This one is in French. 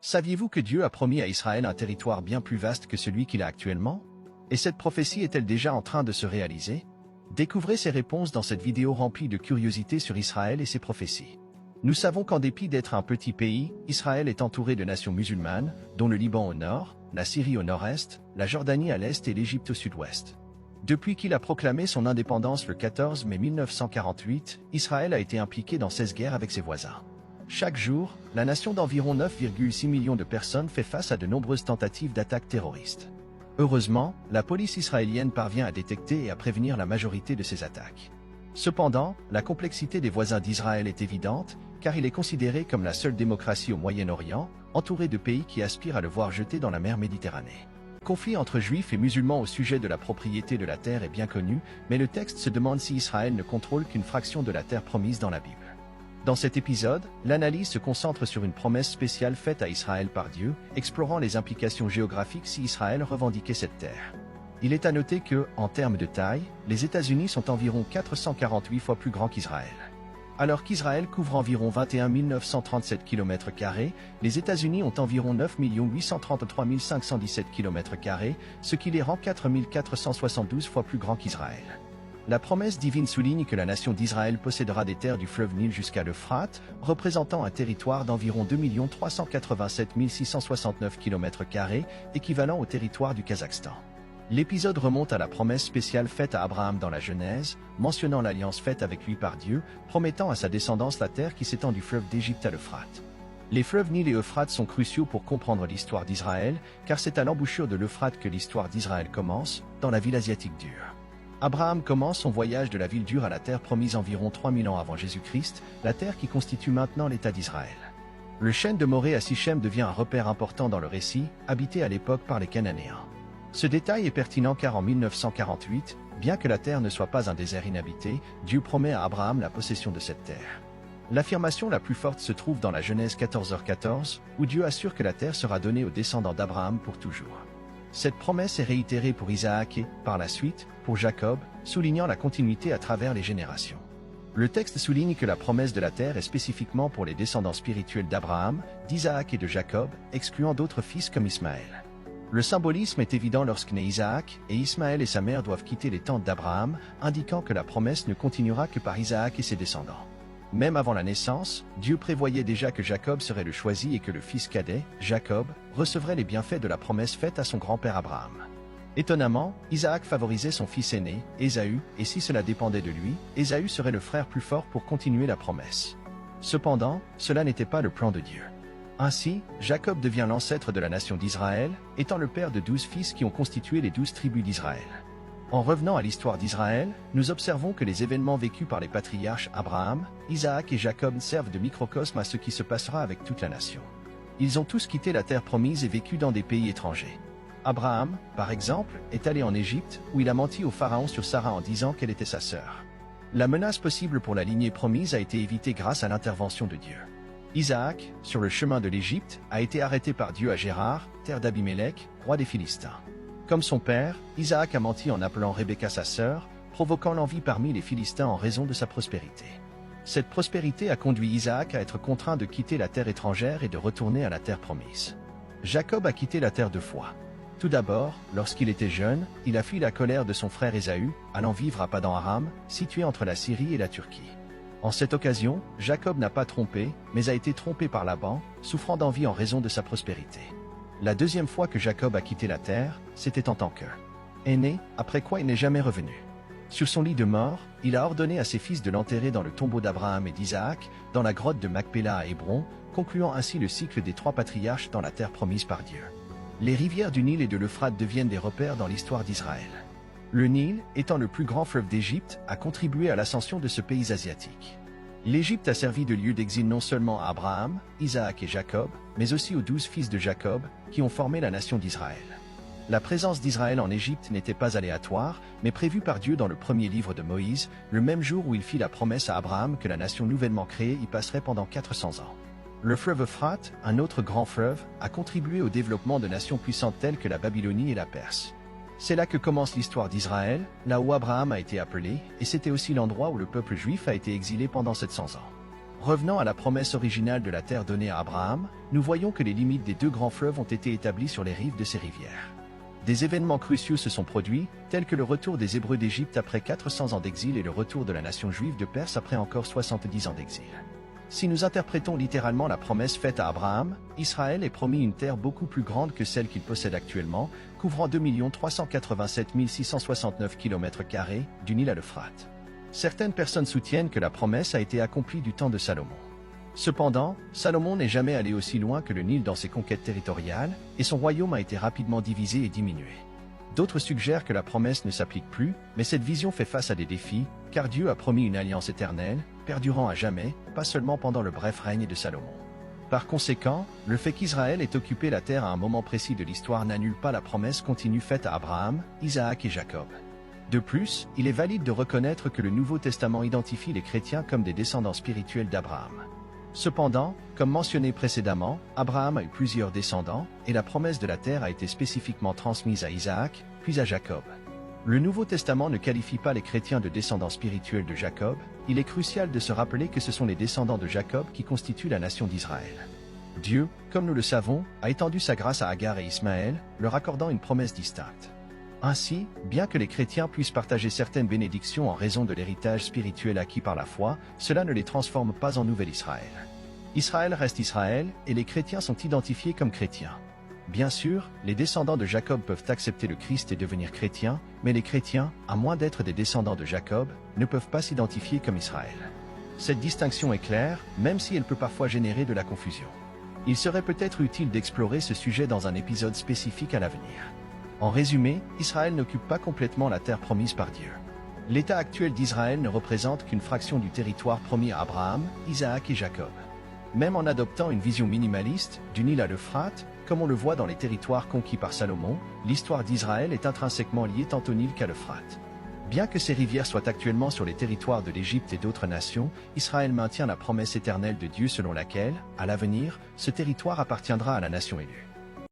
Saviez-vous que Dieu a promis à Israël un territoire bien plus vaste que celui qu'il a actuellement? Et cette prophétie est-elle déjà en train de se réaliser? Découvrez ces réponses dans cette vidéo remplie de curiosités sur Israël et ses prophéties. Nous savons qu'en dépit d'être un petit pays, Israël est entouré de nations musulmanes, dont le Liban au nord, la Syrie au nord-est, la Jordanie à l'est et l'Égypte au sud-ouest. Depuis qu'il a proclamé son indépendance le 14 mai 1948, Israël a été impliqué dans 16 guerres avec ses voisins. Chaque jour, la nation d'environ 9,6 millions de personnes fait face à de nombreuses tentatives d'attaques terroristes. Heureusement, la police israélienne parvient à détecter et à prévenir la majorité de ces attaques. Cependant, la complexité des voisins d'Israël est évidente, car il est considéré comme la seule démocratie au Moyen-Orient, entouré de pays qui aspirent à le voir jeter dans la mer Méditerranée. Le conflit entre juifs et musulmans au sujet de la propriété de la terre est bien connu, mais le texte se demande si Israël ne contrôle qu'une fraction de la terre promise dans la Bible. Dans cet épisode, l'analyse se concentre sur une promesse spéciale faite à Israël par Dieu, explorant les implications géographiques si Israël revendiquait cette terre. Il est à noter que, en termes de taille, les États-Unis sont environ 448 fois plus grands qu'Israël. Alors qu'Israël couvre environ 21 937 km², les États-Unis ont environ 9 833 517 km², ce qui les rend 4 472 fois plus grands qu'Israël. La promesse divine souligne que la nation d'Israël possédera des terres du fleuve Nil jusqu'à l'Euphrate, représentant un territoire d'environ 2 387 669 km², équivalent au territoire du Kazakhstan. L'épisode remonte à la promesse spéciale faite à Abraham dans la Genèse, mentionnant l'alliance faite avec lui par Dieu, promettant à sa descendance la terre qui s'étend du fleuve d'Égypte à l'Euphrate. Les fleuves Nil et Euphrate sont cruciaux pour comprendre l'histoire d'Israël, car c'est à l'embouchure de l'Euphrate que l'histoire d'Israël commence, dans la ville asiatique dure. Abraham commence son voyage de la ville dure à la terre promise environ 3000 ans avant Jésus-Christ, la terre qui constitue maintenant l'État d'Israël. Le chêne de Morée à Sichem devient un repère important dans le récit, habité à l'époque par les Cananéens. Ce détail est pertinent car en 1948, bien que la terre ne soit pas un désert inhabité, Dieu promet à Abraham la possession de cette terre. L'affirmation la plus forte se trouve dans la Genèse 14h14, où Dieu assure que la terre sera donnée aux descendants d'Abraham pour toujours. Cette promesse est réitérée pour Isaac et, par la suite, pour Jacob, soulignant la continuité à travers les générations. Le texte souligne que la promesse de la terre est spécifiquement pour les descendants spirituels d'Abraham, d'Isaac et de Jacob, excluant d'autres fils comme Ismaël. Le symbolisme est évident lorsque naît Isaac, et Ismaël et sa mère doivent quitter les tentes d'Abraham, indiquant que la promesse ne continuera que par Isaac et ses descendants. Même avant la naissance, Dieu prévoyait déjà que Jacob serait le choisi et que le fils cadet, Jacob, recevrait les bienfaits de la promesse faite à son grand-père Abraham. Étonnamment, Isaac favorisait son fils aîné, Ésaü, et si cela dépendait de lui, Ésaü serait le frère plus fort pour continuer la promesse. Cependant, cela n'était pas le plan de Dieu. Ainsi, Jacob devient l'ancêtre de la nation d'Israël, étant le père de 12 fils qui ont constitué les 12 tribus d'Israël. En revenant à l'histoire d'Israël, nous observons que les événements vécus par les patriarches Abraham, Isaac et Jacob servent de microcosme à ce qui se passera avec toute la nation. Ils ont tous quitté la terre promise et vécu dans des pays étrangers. Abraham, par exemple, est allé en Égypte, où il a menti au pharaon sur Sarah en disant qu'elle était sa sœur. La menace possible pour la lignée promise a été évitée grâce à l'intervention de Dieu. Isaac, sur le chemin de l'Égypte, a été arrêté par Dieu à Gérar, terre d'Abimélec, roi des Philistins. Comme son père, Isaac a menti en appelant Rebecca sa sœur, provoquant l'envie parmi les Philistins en raison de sa prospérité. Cette prospérité a conduit Isaac à être contraint de quitter la terre étrangère et de retourner à la terre promise. Jacob a quitté la terre deux fois. Tout d'abord, lorsqu'il était jeune, il a fui la colère de son frère Ésaü, allant vivre à Padan-Aram, situé entre la Syrie et la Turquie. En cette occasion, Jacob n'a pas trompé, mais a été trompé par Laban, souffrant d'envie en raison de sa prospérité. La deuxième fois que Jacob a quitté la terre, c'était en tant qu'aîné, après quoi il n'est jamais revenu. Sur son lit de mort, il a ordonné à ses fils de l'enterrer dans le tombeau d'Abraham et d'Isaac, dans la grotte de Macpéla à Hébron, concluant ainsi le cycle des 3 patriarches dans la terre promise par Dieu. Les rivières du Nil et de l'Euphrate deviennent des repères dans l'histoire d'Israël. Le Nil, étant le plus grand fleuve d'Égypte, a contribué à l'ascension de ce pays asiatique. L'Égypte a servi de lieu d'exil non seulement à Abraham, Isaac et Jacob, mais aussi aux 12 fils de Jacob, qui ont formé la nation d'Israël. La présence d'Israël en Égypte n'était pas aléatoire, mais prévue par Dieu dans le premier livre de Moïse, le même jour où il fit la promesse à Abraham que la nation nouvellement créée y passerait pendant 400 ans. Le fleuve Euphrate, un autre grand fleuve, a contribué au développement de nations puissantes telles que la Babylonie et la Perse. C'est là que commence l'histoire d'Israël, là où Abraham a été appelé, et c'était aussi l'endroit où le peuple juif a été exilé pendant 700 ans. Revenant à la promesse originale de la terre donnée à Abraham, nous voyons que les limites des deux grands fleuves ont été établies sur les rives de ces rivières. Des événements cruciaux se sont produits, tels que le retour des Hébreux d'Égypte après 400 ans d'exil et le retour de la nation juive de Perse après encore 70 ans d'exil. Si nous interprétons littéralement la promesse faite à Abraham, Israël est promis une terre beaucoup plus grande que celle qu'il possède actuellement, couvrant 2 387 669 km² du Nil à l'Euphrate. Certaines personnes soutiennent que la promesse a été accomplie du temps de Salomon. Cependant, Salomon n'est jamais allé aussi loin que le Nil dans ses conquêtes territoriales, et son royaume a été rapidement divisé et diminué. D'autres suggèrent que la promesse ne s'applique plus, mais cette vision fait face à des défis, car Dieu a promis une alliance éternelle, perdurant à jamais, pas seulement pendant le bref règne de Salomon. Par conséquent, le fait qu'Israël ait occupé la terre à un moment précis de l'histoire n'annule pas la promesse continue faite à Abraham, Isaac et Jacob. De plus, il est valide de reconnaître que le Nouveau Testament identifie les chrétiens comme des descendants spirituels d'Abraham. Cependant, comme mentionné précédemment, Abraham a eu plusieurs descendants, et la promesse de la terre a été spécifiquement transmise à Isaac, puis à Jacob. Le Nouveau Testament ne qualifie pas les chrétiens de descendants spirituels de Jacob, il est crucial de se rappeler que ce sont les descendants de Jacob qui constituent la nation d'Israël. Dieu, comme nous le savons, a étendu sa grâce à Agar et Ismaël, leur accordant une promesse distincte. Ainsi, bien que les chrétiens puissent partager certaines bénédictions en raison de l'héritage spirituel acquis par la foi, cela ne les transforme pas en nouvel Israël. Israël reste Israël, et les chrétiens sont identifiés comme chrétiens. Bien sûr, les descendants de Jacob peuvent accepter le Christ et devenir chrétiens, mais les chrétiens, à moins d'être des descendants de Jacob, ne peuvent pas s'identifier comme Israël. Cette distinction est claire, même si elle peut parfois générer de la confusion. Il serait peut-être utile d'explorer ce sujet dans un épisode spécifique à l'avenir. En résumé, Israël n'occupe pas complètement la terre promise par Dieu. L'état actuel d'Israël ne représente qu'une fraction du territoire promis à Abraham, Isaac et Jacob. Même en adoptant une vision minimaliste, du Nil à l'Euphrate, comme on le voit dans les territoires conquis par Salomon, l'histoire d'Israël est intrinsèquement liée tant au Nil qu'à l'Euphrate. Bien que ces rivières soient actuellement sur les territoires de l'Égypte et d'autres nations, Israël maintient la promesse éternelle de Dieu selon laquelle, à l'avenir, ce territoire appartiendra à la nation élue.